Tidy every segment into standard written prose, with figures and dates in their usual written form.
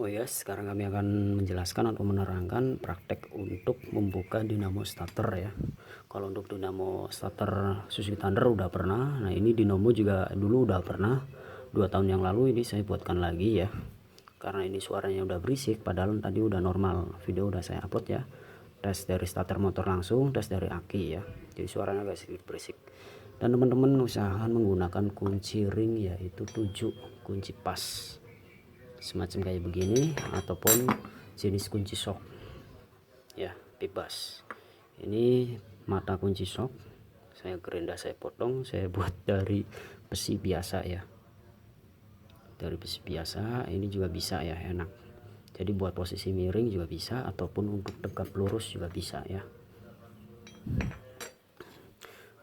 Oh ya, sekarang kami akan menjelaskan atau menerangkan praktek untuk membuka dinamo starter ya. Kalau untuk dinamo starter Suzuki Thunder udah pernah. Nah ini dinamo juga dulu udah pernah 2 tahun yang lalu. Ini saya buatkan lagi ya, karena ini suaranya udah berisik. Padahal tadi udah normal, video udah saya upload ya. Tes dari starter motor langsung, tes dari aki ya. Jadi suaranya agak sedikit berisik. Dan teman-teman usahakan menggunakan kunci ring, yaitu 7 kunci pas semacam kayak begini, ataupun jenis kunci shock ya, bebas. Ini mata kunci shock saya gerinda, saya potong, saya buat dari besi biasa ya, dari besi biasa. Ini juga bisa ya, enak. Jadi buat posisi miring juga bisa, ataupun untuk tegap lurus juga bisa ya.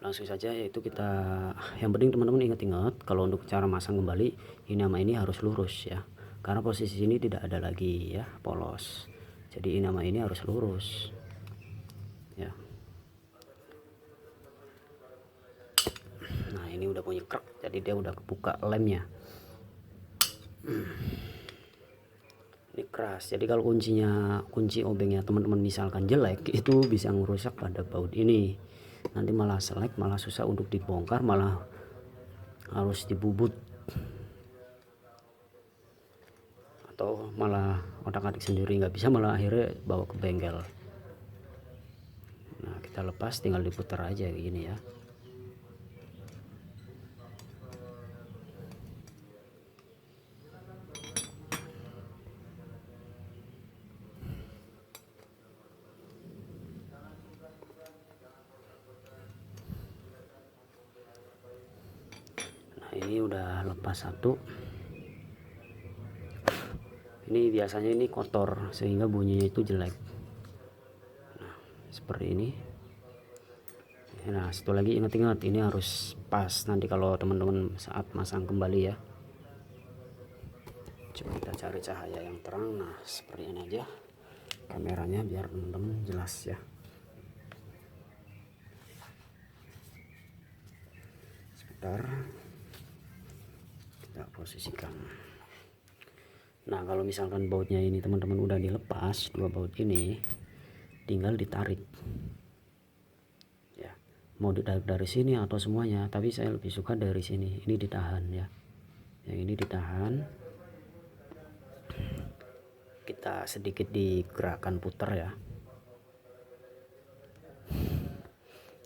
Langsung saja, yaitu kita, yang penting teman-teman ingat-ingat kalau untuk cara masang kembali ini nama ini harus lurus ya, karena posisi ini tidak ada lagi ya polos. Jadi ini nama ini harus lurus ya. Nah ini udah punya krek, jadi dia udah kebuka lemnya. Ini keras, jadi kalau kunci obengnya teman-teman misalkan jelek, itu bisa merusak pada baut ini. Nanti malah selek, malah susah untuk dibongkar, malah harus dibubut, atau malah otak-atik sendiri nggak bisa, malah akhirnya bawa ke bengkel. Nah kita lepas, tinggal diputar aja kayak gini ya. Nah ini udah lepas satu. Ini biasanya ini kotor sehingga bunyinya itu jelek. Nah seperti ini. Nah satu lagi, ingat-ingat ini harus pas nanti kalau teman-teman saat masang kembali ya. Coba kita cari cahaya yang terang. Nah seperti ini aja kameranya biar teman-teman jelas ya. Sebentar, kita posisikan. Nah kalau misalkan bautnya ini teman-teman udah dilepas, dua baut ini tinggal ditarik ya, mau ditarik dari sini atau semuanya, tapi saya lebih suka dari sini. Ini ditahan ya, yang ini ditahan, kita sedikit digerakkan putar ya.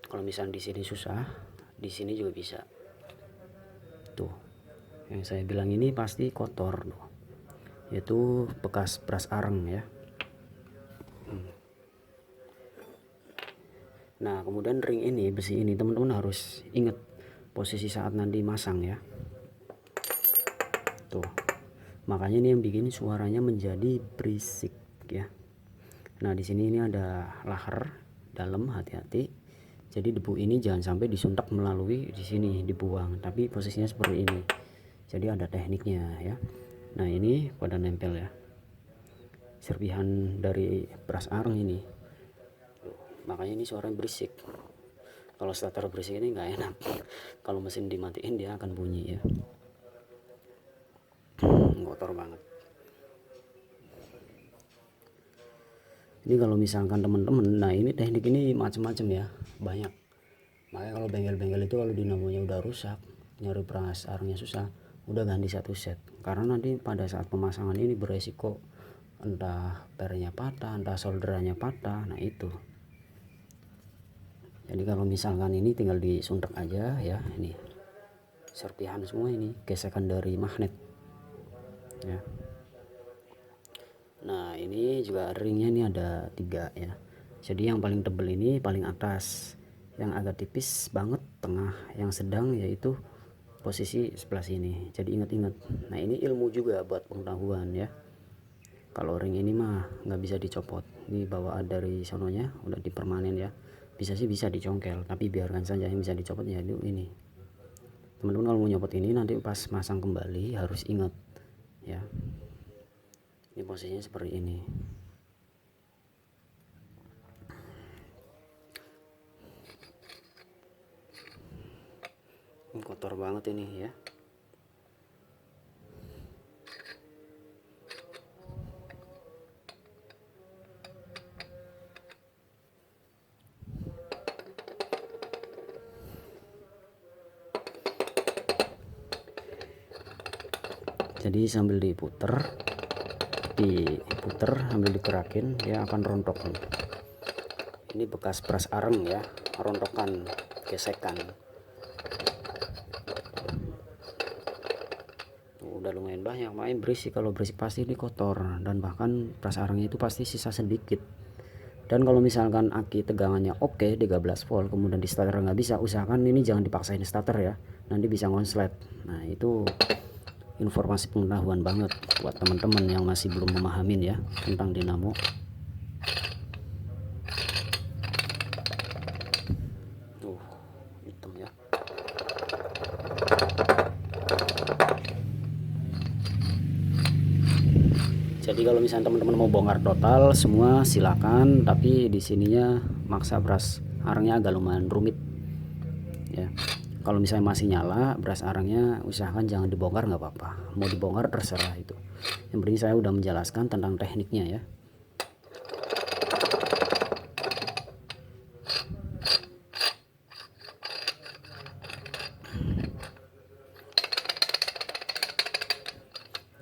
Kalau misalnya di sini susah, di sini juga bisa. Tuh yang saya bilang ini pasti kotor tuh, yaitu bekas beras areng ya. Nah kemudian ring ini, besi ini teman-teman harus ingat posisi saat nanti masang ya. Tuh makanya ini yang bikin suaranya menjadi berisik ya. Nah di sini ini ada lahar dalam, hati-hati. Jadi debu ini jangan sampai disuntak melalui di sini, dibuang, tapi posisinya seperti ini. Jadi ada tekniknya ya. Nah ini pada nempel ya, serpihan dari beras areng ini. Makanya ini suaranya berisik. Kalau starter berisik ini nggak enak. Kalau mesin dimatiin dia akan bunyi ya. Kotor banget. Ini kalau misalkan teman-teman, nah ini teknik ini macam-macam ya, banyak. Makanya kalau bengkel-bengkel itu kalau dinamonya udah rusak, nyari beras arengnya susah, udah ganti satu set. Karena nanti pada saat pemasangan ini beresiko entah pernya patah, entah solderannya patah. Nah itu. Jadi kalau misalkan ini tinggal disuntek aja ya, ini serpihan semua, ini gesekan dari magnet ya. Nah ini juga ringnya ini ada 3 ya. Jadi yang paling tebal ini paling atas, yang agak tipis banget tengah, yang sedang yaitu posisi sebelah sini. Jadi ingat-ingat. Nah ini ilmu juga buat pengetahuan ya. Kalau ring ini mah nggak bisa dicopot, ini bawaan dari sononya udah dipermanen ya. Bisa sih bisa dicongkel, tapi biarkan saja. Yang bisa dicopot ya itu ini. Teman-teman kalau mau nyopot ini nanti pas masang kembali harus ingat ya. Ini posisinya seperti ini. Ini kotor banget ini ya. Jadi sambil diputer sambil digerakin dia akan rontok. Ini bekas peras areng ya, rontokan, gesekan. Udah lumayan banyak, main berisik. Kalau berisik pasti ini kotor, dan bahkan peras arengnya itu pasti sisa sedikit. Dan kalau misalkan aki tegangannya oke 13 volt kemudian di starter nggak bisa, usahakan ini jangan dipaksain starter ya, nanti bisa ngonslet. Nah itu informasi pengetahuan banget buat teman-teman yang masih belum memahamin ya tentang dinamo. Hitam ya. Jadi kalau misalnya teman-teman mau bongkar total semua silakan, tapi di sininya maksa beras arangnya agak lumayan rumit ya. Kalau misalnya masih nyala beras arangnya, usahakan jangan dibongkar, nggak apa-apa. Mau dibongkar terserah itu. Yang penting saya udah menjelaskan tentang tekniknya ya.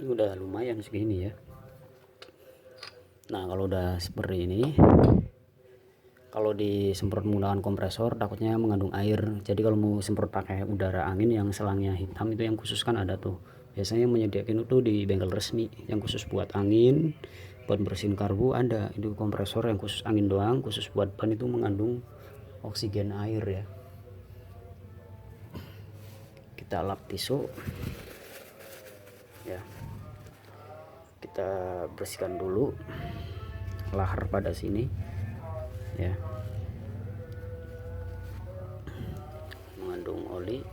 Ini udah lumayan segini ya. Nah kalau udah seperti ini, kalau disemprot menggunakan kompresor takutnya mengandung air. Jadi kalau mau semprot pakai udara angin yang selangnya hitam itu yang khusus kan ada tuh. Biasanya menyediakan itu di bengkel resmi yang khusus buat angin, buat bersihin karbu ada. Itu kompresor yang khusus angin doang, khusus buat ban itu mengandung oksigen air ya. Kita lap tisu ya. Kita bersihkan dulu lahar pada sini ya, mengandung oli.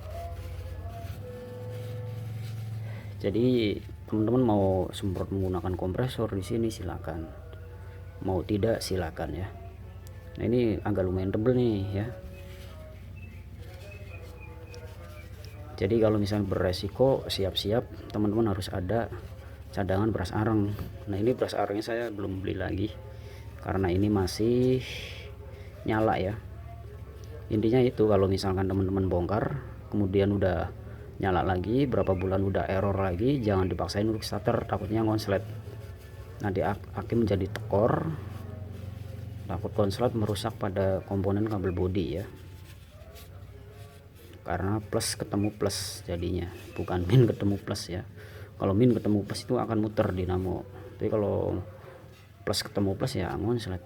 Jadi teman-teman mau semprot menggunakan kompresor di sini silakan, mau tidak silakan ya. Nah ini agak lumayan tebel nih ya. Jadi kalau misalnya beresiko, siap-siap teman-teman harus ada cadangan beras arang. Nah ini beras arangnya saya belum beli lagi karena ini masih nyala ya. Intinya itu, kalau misalkan teman-teman bongkar kemudian udah nyala lagi, berapa bulan udah error lagi, jangan dipaksain untuk starter, takutnya konslet. Nanti aki menjadi tekor, takut konslet merusak pada komponen kabel bodi ya. Karena plus ketemu plus jadinya, bukan min ketemu plus ya. Kalau min ketemu plus itu akan muter dinamo, tapi kalau plus ketemu plus ya ngonslet.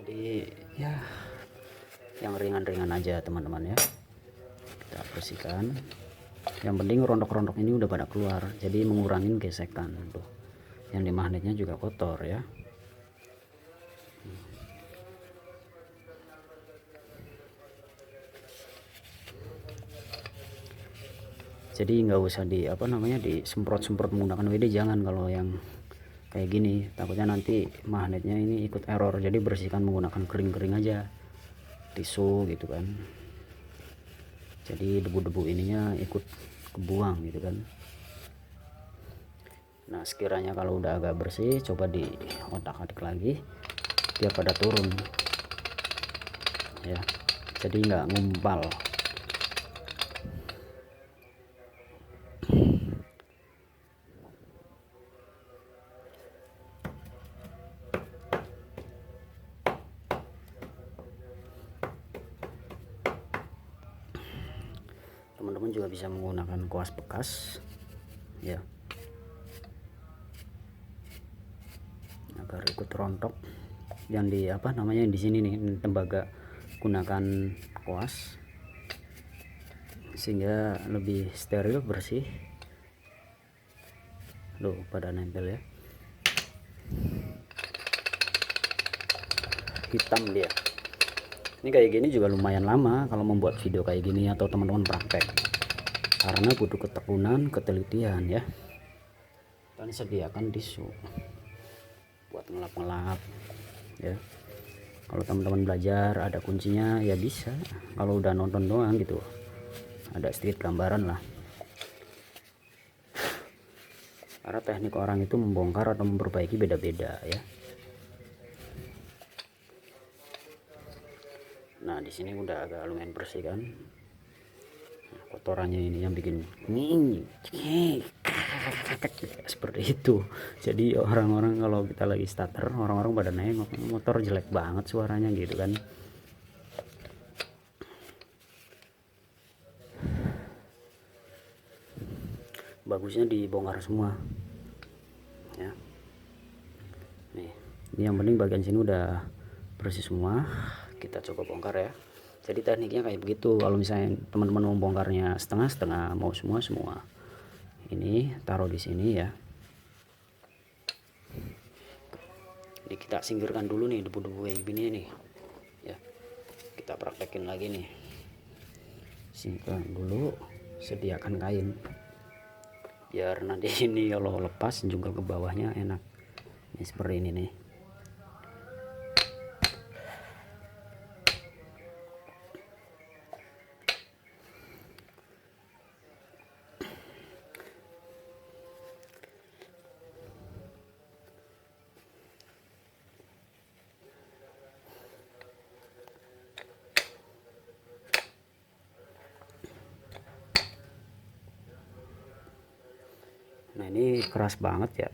Jadi ya yang ringan-ringan aja teman-teman ya, kita bersihkan. Yang penting rontok-rontok ini udah pada keluar, jadi mengurangi gesekan tuh. Yang di magnetnya juga kotor ya. Jadi nggak usah disemprot-semprot menggunakan WD, jangan. Kalau yang kayak gini takutnya nanti magnetnya ini ikut error. Jadi bersihkan menggunakan kering-kering aja, tisu gitu kan. Jadi debu-debu ininya ikut kebuang gitu kan. Nah sekiranya kalau udah agak bersih, coba di otak-atik lagi biar pada turun ya, jadi nggak ngumpal. Teman-teman juga bisa menggunakan kuas bekas ya, agar ikut rontok. Yang di yang di sini nih tembaga, gunakan kuas sehingga lebih steril, bersih. Loh pada nempel ya, hitam dia. Ini kayak gini juga lumayan lama kalau membuat video kayak gini atau teman-teman praktek, karena butuh ketekunan, ketelitian ya. Dan sediakan tisu buat ngelap-ngelap ya. Kalau teman-teman belajar ada kuncinya ya bisa. Kalau udah nonton doang gitu, ada sedikit gambaran lah. Karena teknik orang itu membongkar atau memperbaiki beda-beda ya. Nah di sini udah agak lumayan bersih kan. Nah, kotorannya ini yang bikin seperti itu. Jadi orang-orang kalau kita lagi starter, orang-orang pada nengok, motor jelek banget suaranya gitu kan. Bagusnya dibongkar semua ya. Nih, ini yang penting bagian sini udah bersih semua, kita coba bongkar ya. Jadi tekniknya kayak begitu. Kalau misalnya teman-teman mau bongkarnya setengah-setengah, mau semua ini taruh di sini ya. Jadi kita singkirkan dulu nih debu-debu kayak gini nih ya. Kita praktekin lagi nih. Singkirkan dulu, sediakan kain biar nanti ini kalau lepas jungkel ke bawahnya enak. Ini seperti ini nih. Nah ini keras banget ya.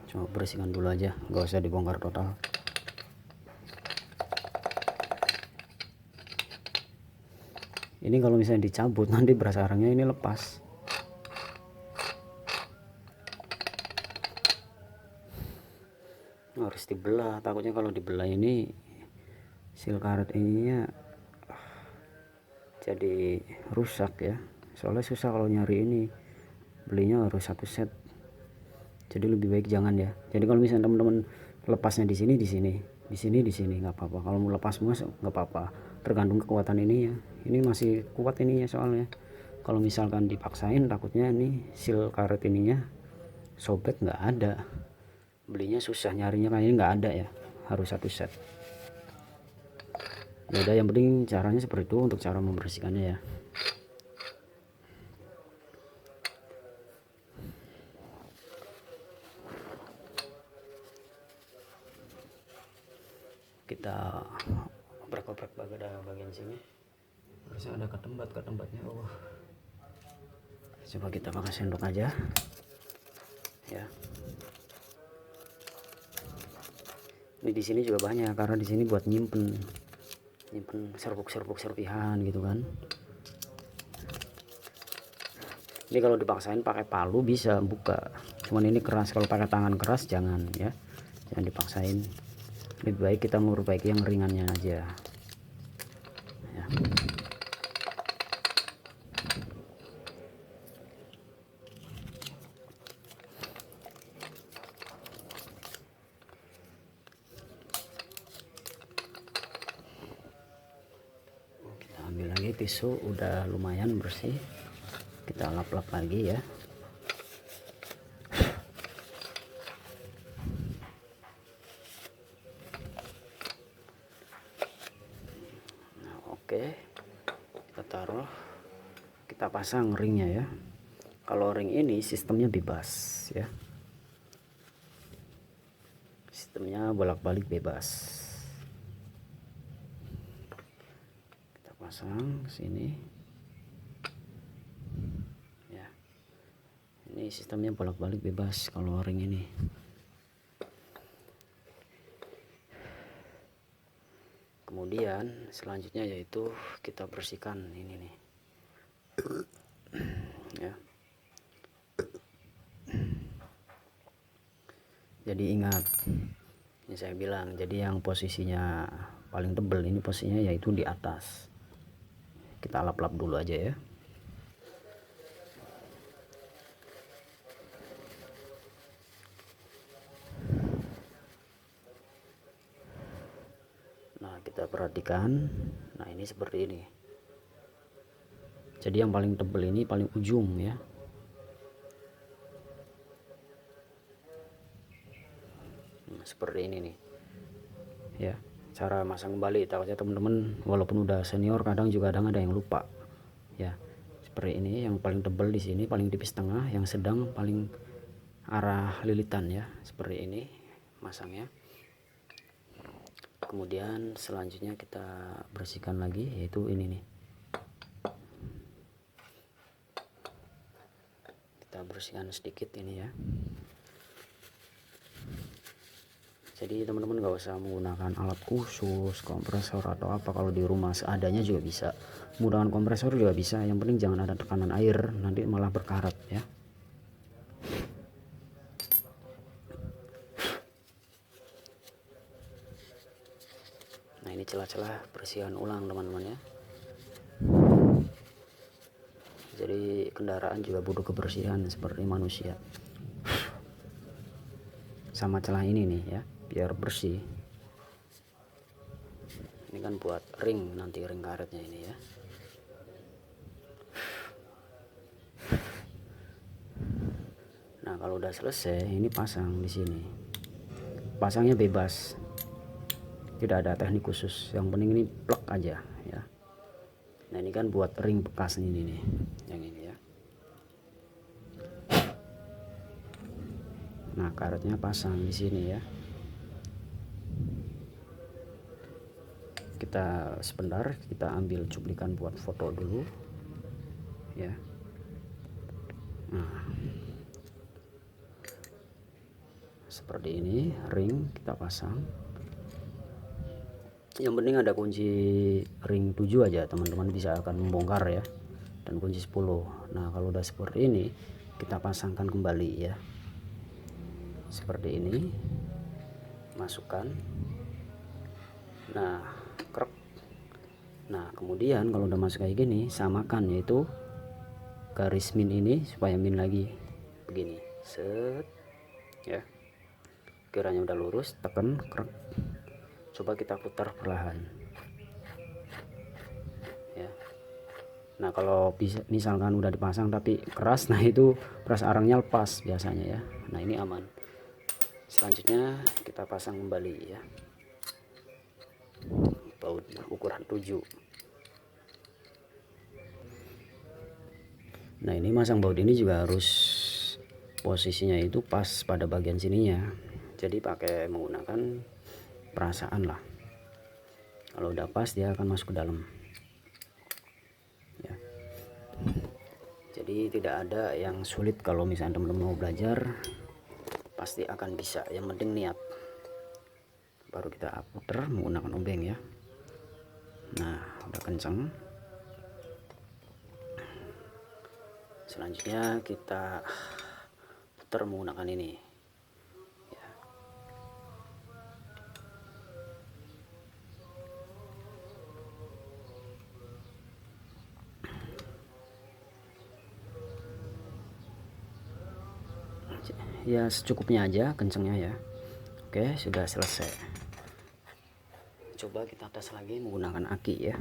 Cuma bersihkan dulu aja, nggak usah dibongkar total. Ini kalau misalnya dicabut nanti beras arangnya ini lepas. Harus dibelah, takutnya kalau dibelah ini seal karet ininya jadi rusak ya. Soalnya susah kalau nyari ini, belinya harus satu set. Jadi lebih baik jangan ya. Jadi kalau misalnya teman-teman lepasnya di sini, nggak apa-apa. Kalau mau lepas semua nggak apa-apa. Tergantung kekuatan ini ya. Ini masih kuat ininya soalnya. Kalau misalkan dipaksain, takutnya ini seal karet ininya sobek, nggak ada. Belinya susah, nyarinya kayaknya nggak ada ya. Harus satu set. Ya udah, yang penting caranya seperti itu untuk cara membersihkannya ya. Kita oprek-oprek bagian sini. Harusnya ada ketembatnya. Oh. Coba kita pakai sendok aja ya. Ini di sini juga banyak karena di sini buat nyimpen serbuk serpihan gitu kan. Ini kalau dipaksain pakai palu bisa buka, cuman ini keras. Kalau pakai tangan keras jangan ya, jangan dipaksain. Lebih baik kita memperbaiki yang ringannya aja ya. Kita ambil lagi tisu, udah lumayan bersih, kita lap-lap lagi ya. Oke, kita taruh, kita pasang ringnya ya. Kalau ring ini sistemnya bebas ya, sistemnya bolak-balik bebas. Kita pasang sini ya. Ini sistemnya bolak-balik bebas kalau ring ini. Kemudian selanjutnya yaitu kita bersihkan ini nih ya. Jadi ingat, ini saya bilang, jadi yang posisinya paling tebal ini posisinya yaitu di atas. Kita lap-lap dulu aja ya. Nah kita perhatikan, nah ini seperti ini. Jadi yang paling tebal ini paling ujung ya. Nah, seperti ini nih ya, cara masang kembali. Takutnya teman-teman walaupun udah senior kadang juga ada yang lupa ya. seperti ini. Yang paling tebal di sini, paling tipis tengah, yang sedang paling arah lilitan ya, seperti ini masangnya. Kemudian selanjutnya kita bersihkan lagi, yaitu ini nih, kita bersihkan sedikit ini ya. Jadi teman-teman nggak usah menggunakan alat khusus, kompresor atau apa. Kalau di rumah seadanya juga bisa, menggunakan kompresor juga bisa, yang penting jangan ada tekanan air, nanti malah berkarat ya. Nah, ini celah-celah bersihan ulang teman-teman ya. Jadi kendaraan juga butuh kebersihan seperti manusia. Sama celah ini nih ya, biar bersih. Ini kan buat ring, nanti ring karetnya ini ya. Nah, kalau udah selesai, ini pasang di sini. Pasangnya bebas, tidak ada teknik khusus, yang penting ini plek aja ya. Nah, ini kan buat ring bekas ini nih, yang ini ya. Nah, karetnya pasang di sini ya. Kita sebentar, kita ambil cuplikan buat foto dulu ya. Nah, seperti ini ring kita pasang. Yang penting ada kunci ring 7 aja, teman-teman bisa akan membongkar ya, dan kunci 10. Nah, kalau udah seperti ini, kita pasangkan kembali ya, seperti ini, masukkan. Nah, krek. Nah, kemudian kalau udah masuk kayak gini, samakan, yaitu garis min ini supaya min lagi begini, set ya. Kiranya udah lurus, tekan krek. Coba kita putar perlahan ya. Nah, kalau bisa misalkan udah dipasang tapi keras, nah itu peras arangnya lepas biasanya ya. Nah, ini aman. Selanjutnya kita pasang kembali ya, baut ukuran 7. Nah, ini masang baut ini juga harus posisinya itu pas pada bagian sininya, jadi pakai menggunakan perasaan lah. Kalau udah pas, dia akan masuk ke dalam ya. Jadi tidak ada yang sulit. Kalau misalnya teman-teman mau belajar, pasti akan bisa, yang penting niat. Baru kita puter menggunakan obeng ya. Nah, udah kenceng. Selanjutnya kita putar menggunakan ini ya. Ya, secukupnya aja kencengnya ya. Oke, sudah selesai. Coba kita tes lagi menggunakan aki ya.